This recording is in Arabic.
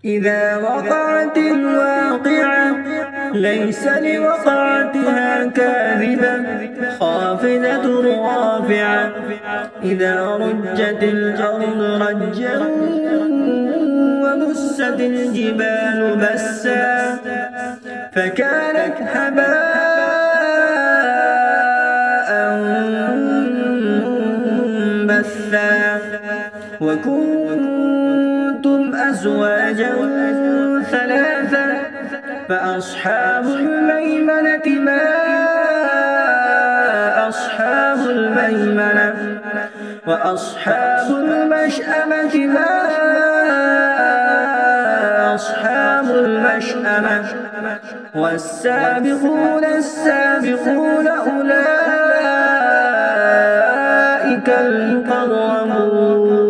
إذا وقعت الواقعة ليس لوقعتها كاذبة خافضة رافعة. إذا رجت الأرض رجا وبست الجبال بسا فكانت هباء منبثا. وكنتم أزواجا ثلاثا فأصحاب الميمنة ما أصحاب الميمنة. وأصحاب المشأمة ما أصحاب المشأمة. والسابقون السابقون أولئك المقربون.